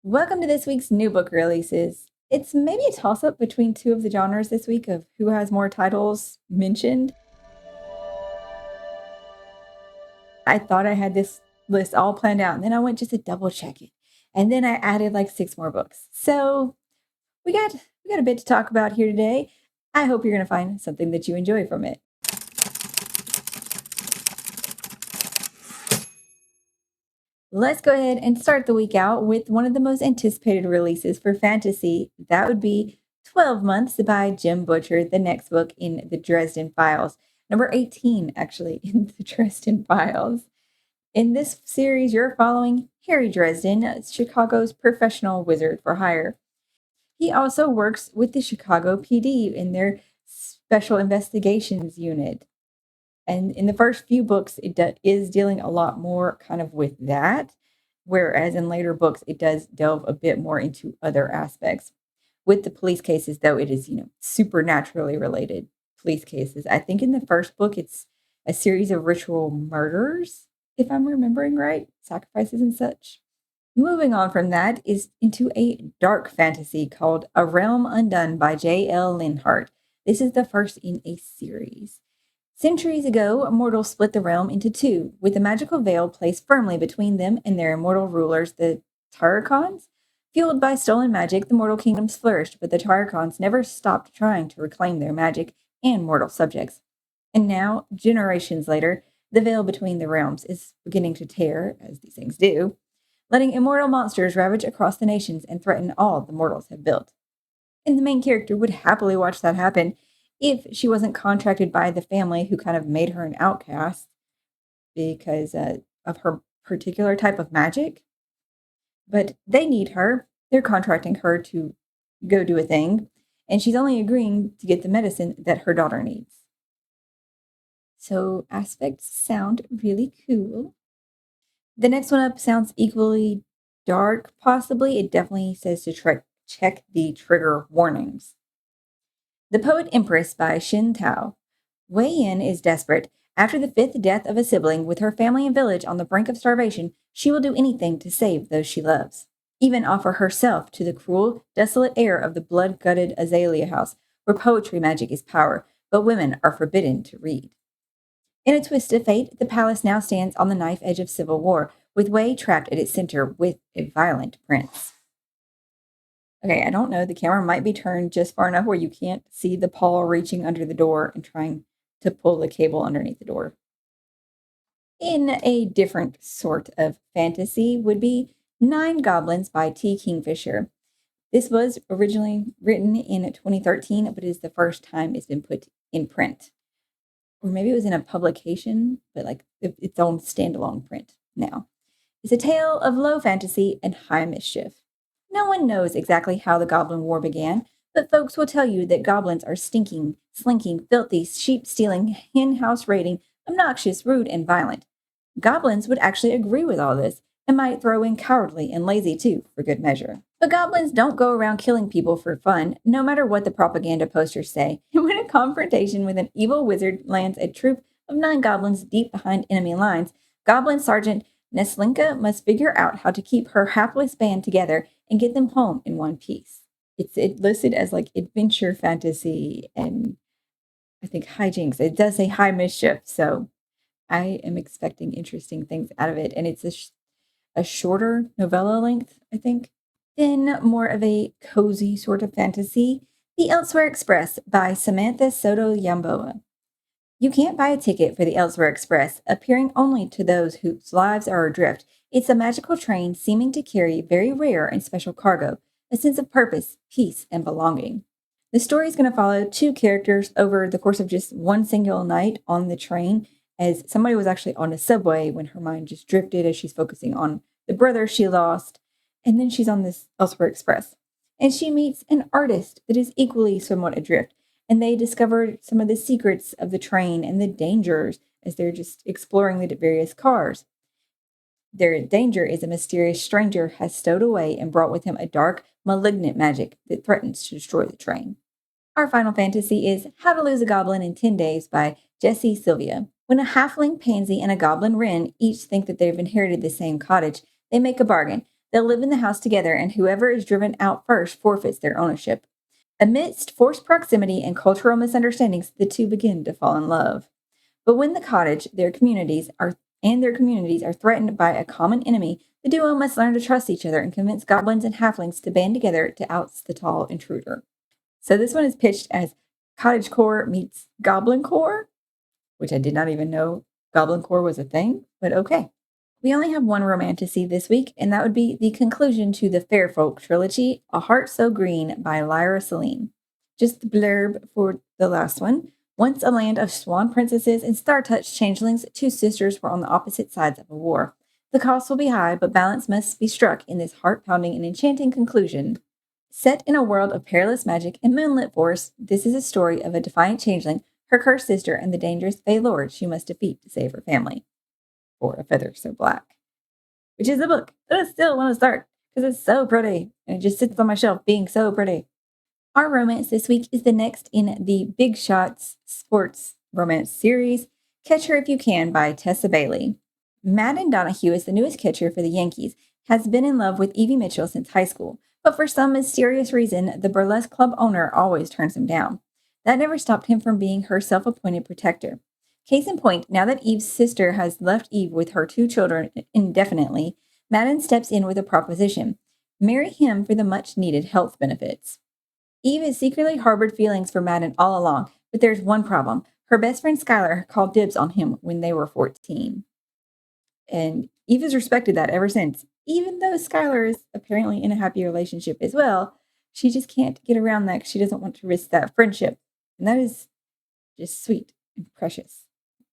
Welcome to this week's new book releases. It's maybe a toss up between two of the genres this week of who has more titles mentioned. I thought I had this list all planned out, and then I went just to double check it. And then I added like six more books. So we got a bit to talk about here today. I hope you're going to find something that you enjoy from it. Let's go ahead and start the week out with one of the most anticipated releases for fantasy. That would be 12 Months by Jim Butcher, the next book in the Dresden Files. Number 18, actually, in the Dresden Files. In this series, you're following Harry Dresden, Chicago's professional wizard for hire. He also works with the Chicago PD in their Special Investigations Unit. And in the first few books, is dealing a lot more kind of with that, whereas in later books, it does delve a bit more into other aspects. With the police cases, though, it is, supernaturally related police cases. I think in the first book, it's a series of ritual murders, if I'm remembering right, sacrifices and such. Moving on from that is into a dark fantasy called A Realm Undone by J.L. Linhart. This is the first in a series. Centuries ago, mortals split the realm into two, with a magical veil placed firmly between them and their immortal rulers, the Tyrcons. Fueled by stolen magic, the mortal kingdoms flourished, but the Tyrcons never stopped trying to reclaim their magic and mortal subjects. And now, generations later, the veil between the realms is beginning to tear, as these things do, letting immortal monsters ravage across the nations and threaten all the mortals have built. And the main character would happily watch that happen if she wasn't contracted by the family who kind of made her an outcast because of her particular type of magic. But they need her. They're contracting her to go do a thing, and she's only agreeing to get the medicine that her daughter needs. So aspects sound really cool. The next one up sounds equally dark, possibly. It definitely says to check the trigger warnings. The Poet Empress by Xin Tao. Wei Yin is desperate. After the fifth death of a sibling, with her family and village on the brink of starvation, she will do anything to save those she loves. Even offer herself to the cruel, desolate heir of the blood-gutted Azalea House, where poetry magic is power, but women are forbidden to read. In a twist of fate, the palace now stands on the knife edge of civil war, with Wei trapped at its center with a violent prince. Okay, I don't know. The camera might be turned just far enough where you can't see the paw reaching under the door and trying to pull the cable underneath the door. In a different sort of fantasy would be Nine Goblins by T. Kingfisher. This was originally written in 2013, but is the first time it's been put in print. Or maybe it was in a publication, but like its own standalone print now. It's a tale of low fantasy and high mischief. No one knows exactly how the Goblin War began, but folks will tell you that goblins are stinking, slinking, filthy, sheep stealing, hen house raiding, obnoxious, rude, and violent. Goblins would actually agree with all this and might throw in cowardly and lazy too, for good measure. But goblins don't go around killing people for fun, no matter what the propaganda posters say. And when a confrontation with an evil wizard lands a troop of nine goblins deep behind enemy lines, Goblin Sergeant Neslinka must figure out how to keep her hapless band together and get them home in one piece. It's listed as like adventure fantasy and I think hijinks. It does say high mischief, so I am expecting interesting things out of it. And it's a shorter novella length, I think. Then more of a cozy sort of fantasy, The Elsewhere Express by Samantha Soto Yamboa. You can't buy a ticket for the Elsewhere Express, appearing only to those whose lives are adrift. It's a magical train seeming to carry very rare and special cargo, a sense of purpose, peace, and belonging. The story is going to follow two characters over the course of just one single night on the train, as somebody was actually on a subway when her mind just drifted as she's focusing on the brother she lost, and then she's on this Elsewhere Express. And she meets an artist that is equally somewhat adrift, and they discovered some of the secrets of the train and the dangers as they're just exploring the various cars. Their danger is a mysterious stranger has stowed away and brought with him a dark, malignant magic that threatens to destroy the train. Our final fantasy is How to Lose a Goblin in 10 Days by Jessie Sylvia. When a halfling pansy and a goblin wren each think that they've inherited the same cottage, they make a bargain. They'll live in the house together, and whoever is driven out first forfeits their ownership. Amidst forced proximity and cultural misunderstandings, the two begin to fall in love. But when the cottage, their communities are threatened by a common enemy, the duo must learn to trust each other and convince goblins and halflings to band together to oust the tall intruder. So this one is pitched as cottage core meets goblin core, which I did not even know goblin core was a thing, but okay. We only have one romantasy this week, and that would be the conclusion to the Fairfolk trilogy, A Heart So Green by Lyra Celine. Just the blurb for the last one. Once a land of swan princesses and star-touched changelings, two sisters were on the opposite sides of a war. The cost will be high, but balance must be struck in this heart-pounding and enchanting conclusion. Set in a world of perilous magic and moonlit forest, this is a story of a defiant changeling, her cursed sister, and the dangerous Fey Lord she must defeat to save her family. For a feather so black, which is a book that I still want to start because it's so pretty and it just sits on my shelf being so pretty. Our romance this week is the next in the Big Shots sports romance series, Catch Her If You Can by Tessa Bailey. Madden Donahue is the newest catcher for the Yankees, has been in love with Evie Mitchell since high school, but for some mysterious reason, the burlesque club owner always turns him down. That never stopped him from being her self-appointed protector. Case in point, now that Eve's sister has left Eve with her two children indefinitely, Madden steps in with a proposition. Marry him for the much-needed health benefits. Eve has secretly harbored feelings for Madden all along, but there's one problem. Her best friend Skylar called dibs on him when they were 14. And Eve has respected that ever since. Even though Skylar is apparently in a happy relationship as well, she just can't get around that because she doesn't want to risk that friendship. And that is just sweet and precious.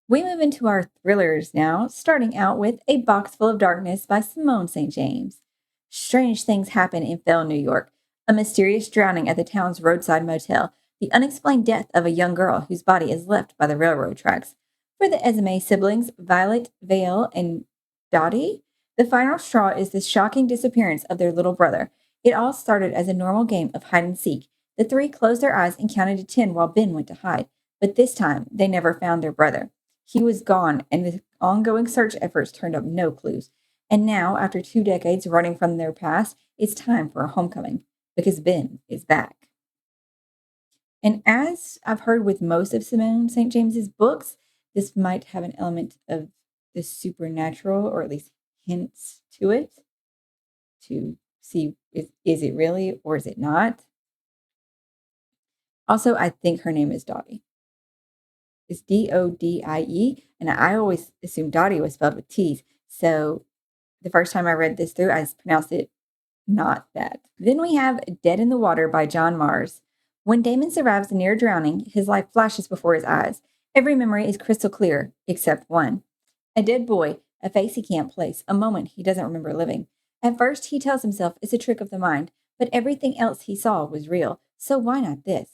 We move into our thrillers now, starting out with A Box Full of Darkness by Simone St. James. Strange things happen in Fell, New York. A mysterious drowning at the town's roadside motel, the unexplained death of a young girl whose body is left by the railroad tracks. For the Esme siblings, Violet, Vale, and Dottie, the final straw is the shocking disappearance of their little brother. It all started as a normal game of hide and seek. The three closed their eyes and counted to 10 while Ben went to hide, but this time they never found their brother. He was gone, and the ongoing search efforts turned up no clues. And now, after 2 decades running from their past, it's time for a homecoming, because Ben is back. And as I've heard with most of Simone St. James's books, this might have an element of the supernatural, or at least hints to it, to see is it really or is it not. Also, I think her name is Dottie. It's Dodie, and I always assumed Dottie was spelled with T's. So the first time I read this through, I pronounced it not that. Then we have Dead in the Water by John Mars. When Damon survives near drowning, his life flashes before his eyes. Every memory is crystal clear, except one. A dead boy, a face he can't place, a moment he doesn't remember living. At first, he tells himself it's a trick of the mind, but everything else he saw was real, so why not this?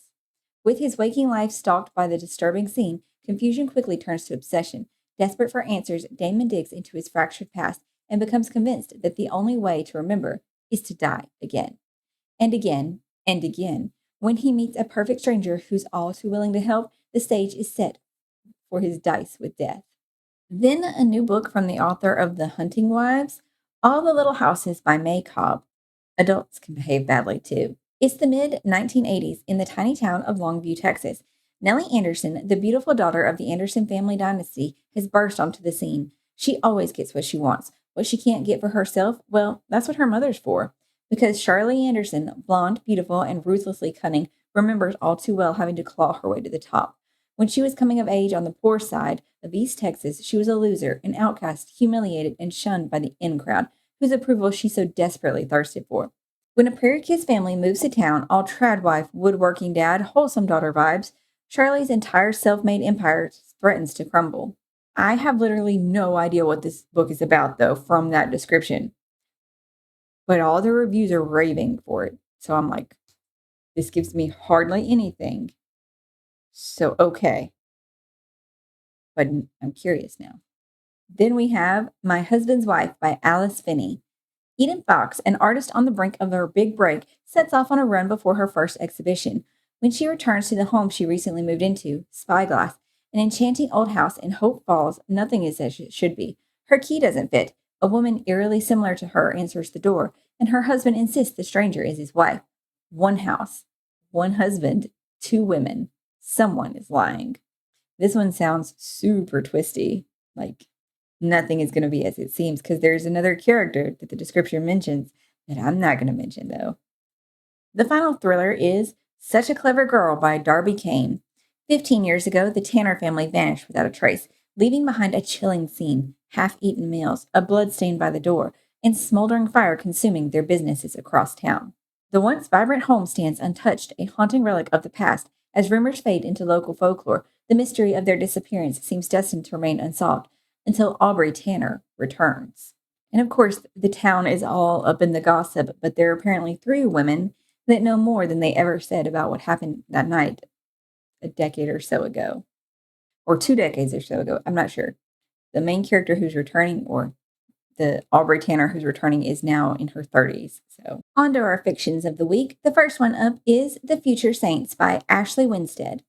With his waking life stalked by the disturbing scene, confusion quickly turns to obsession. Desperate for answers, Damon digs into his fractured past and becomes convinced that the only way to remember is to die again. And again, and again. When he meets a perfect stranger who's all too willing to help, the stage is set for his dice with death. Then a new book from the author of The Hunting Wives, All the Little Houses by May Cobb. Adults can behave badly too. It's the mid-1980s in the tiny town of Longview, Texas. Nellie Anderson, the beautiful daughter of the Anderson family dynasty, has burst onto the scene. She always gets what she wants. What she can't get for herself, well, that's what her mother's for. Because Charlie Anderson, blonde, beautiful, and ruthlessly cunning, remembers all too well having to claw her way to the top. When she was coming of age on the poor side of East Texas, she was a loser, an outcast, humiliated, and shunned by the in crowd, whose approval she so desperately thirsted for. When a Prairie Kids family moves to town, all trad wife, woodworking dad, wholesome daughter vibes, Charlie's entire self-made empire threatens to crumble. I have literally no idea what this book is about, though, from that description. But all the reviews are raving for it. So I'm like, this gives me hardly anything. So, okay. But I'm curious now. Then we have My Husband's Wife by Alice Finney. Eden Fox, an artist on the brink of her big break, sets off on a run before her first exhibition. When she returns to the home she recently moved into, Spyglass, an enchanting old house in Hope Falls, nothing is as it should be. Her key doesn't fit, A woman eerily similar to her answers the door, and her husband insists the stranger is his wife. One house, one husband, two women. Someone is lying. This one sounds super twisty. Like nothing is going to be as it seems because there's another character that the description mentions that I'm not going to mention though. The final thriller is Such a Clever Girl by Darby Kane. 15 years ago, the Tanner family vanished without a trace, leaving behind a chilling scene, half eaten meals, a blood stain by the door, and smoldering fire consuming their businesses across town. The once vibrant home stands untouched, a haunting relic of the past. As rumors fade into local folklore, the mystery of their disappearance seems destined to remain unsolved until Aubrey Tanner returns. And of course, the town is all up in the gossip, but there are apparently three women that know more than they ever said about what happened that night a decade or so ago, or 2 decades or so ago. I'm not sure. The main character who's returning, or the Aubrey Tanner who's returning, is now in her 30s. So, on to our fictions of the week. The first one up is The Future Saints by Ashley Winstead.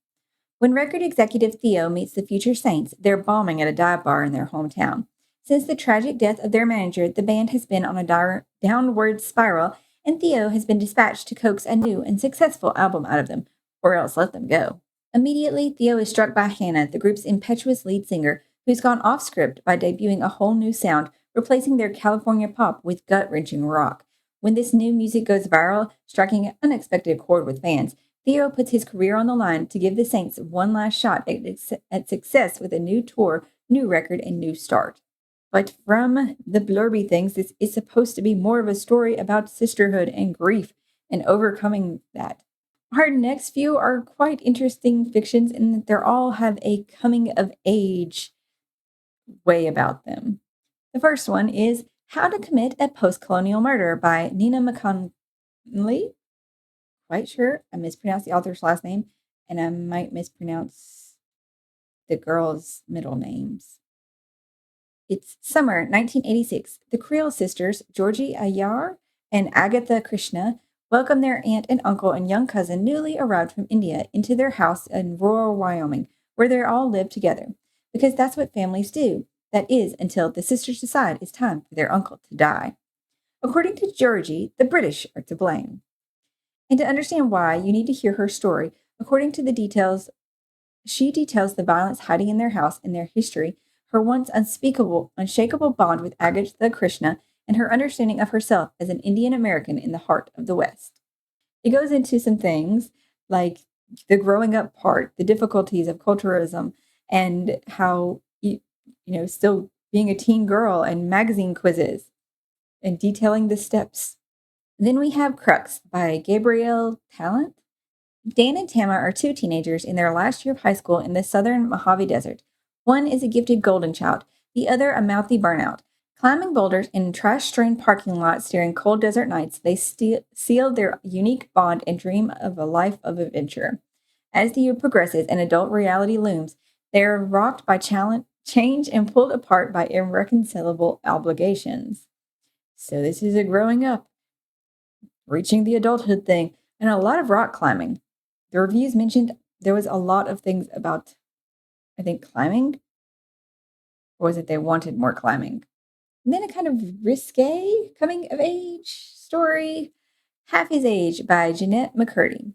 When record executive Theo meets the Future Saints, they're bombing at a dive bar in their hometown. Since the tragic death of their manager, the band has been on a downward spiral, and Theo has been dispatched to coax a new and successful album out of them, or else let them go. Immediately, Theo is struck by Hannah, the group's impetuous lead singer, who's gone off script by debuting a whole new sound, replacing their California pop with gut wrenching rock. When this new music goes viral, striking an unexpected chord with fans, Theo puts his career on the line to give the Saints one last shot at success with a new tour, new record, and new start. But from the blurby things, this is supposed to be more of a story about sisterhood and grief and overcoming that. Our next few are quite interesting fictions in that they all have a coming of age way about them. The first one is How to Commit a Post-Colonial Murder by Nina McConley. Quite sure I mispronounced the author's last name, and I might mispronounce the girls' middle names. It's summer 1986. The Creole sisters, Georgie Ayar and Agatha Krishna, welcome their aunt and uncle and young cousin newly arrived from India into their house in rural Wyoming, where they all live together. Because that's what families do. That is, until the sisters decide it's time for their uncle to die. According to Georgie, the British are to blame. And to understand why, you need to hear her story. According to the details, she details the violence hiding in their house and their history, her once unspeakable, unshakable bond with Agatha Krishna, and her understanding of herself as an Indian American in the heart of the West. It goes into some things like the growing up part, the difficulties of culturalism, and how, still being a teen girl and magazine quizzes and detailing the steps. Then we have Crux by Gabrielle Talent. Dan and Tama are two teenagers in their last year of high school in the southern Mojave Desert. One is a gifted golden child, the other a mouthy burnout. Climbing boulders in trash-strewn parking lots during cold desert nights, they seal their unique bond and dream of a life of adventure. As the year progresses and adult reality looms, they are rocked by change and pulled apart by irreconcilable obligations. So this is a growing up, reaching the adulthood thing, and a lot of rock climbing. The reviews mentioned there was a lot of things about, I think, climbing. Or was it they wanted more climbing? And then a kind of risque coming of age story, Half His Age by Jeanette McCurdy.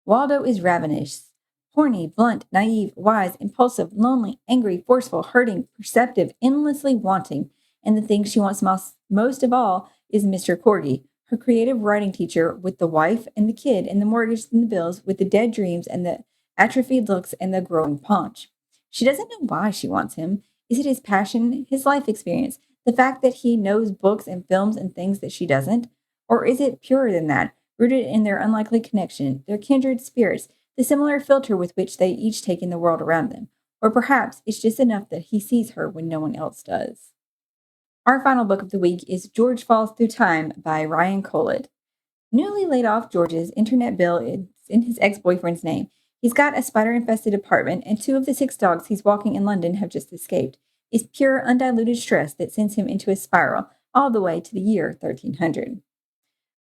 Waldo is ravenous, horny, blunt, naive, wise, impulsive, lonely, angry, forceful, hurting, perceptive, endlessly wanting. And the thing she wants most of all is Mr. Corgi, her creative writing teacher, with the wife and the kid and the mortgage and the bills, with the dead dreams and the atrophied looks and the growing paunch. She doesn't know why she wants him. Is it his passion, his life experience, the fact that he knows books and films and things that she doesn't? Or is it purer than that, rooted in their unlikely connection, their kindred spirits, the similar filter with which they each take in the world around them? Or perhaps it's just enough that he sees her when no one else does. Our final book of the week is George Falls Through Time by Ryan Collett. Newly laid off George's internet bill is in his ex-boyfriend's name. He's got a spider-infested apartment, and 2 of the 6 dogs he's walking in London have just escaped. It's pure, undiluted stress that sends him into a spiral, all the way to the year 1300.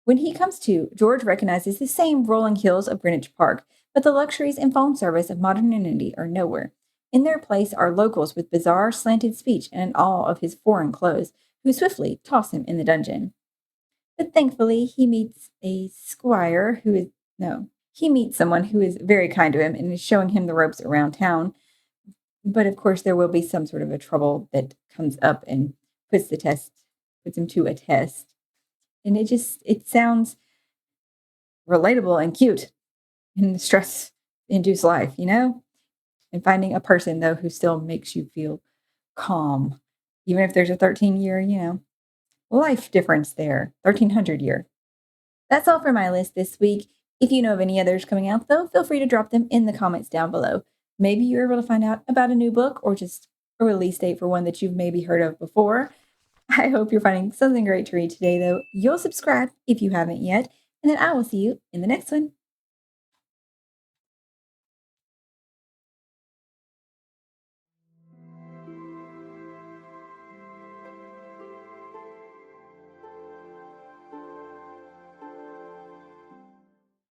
When he comes to, George recognizes the same rolling hills of Greenwich Park, but the luxuries and phone service of modernity are nowhere. In their place are locals with bizarre, slanted speech and in awe of his foreign clothes, who swiftly toss him in the dungeon. But thankfully, he meets a squire who is no, he meets someone who is very kind to him and is showing him the ropes around town. But of course, there will be some sort of a trouble that comes up and puts him to a test. And it sounds relatable and cute in the stress induced life, And finding a person though who still makes you feel calm, even if there's a 13-year, life difference there, 1300 year. That's all for my list this week. If you know of any others coming out, though, feel free to drop them in the comments down below. Maybe you're able to find out about a new book or just a release date for one that you've maybe heard of before. I hope you're finding something great to read today, though. You'll subscribe if you haven't yet, and then I will see you in the next one.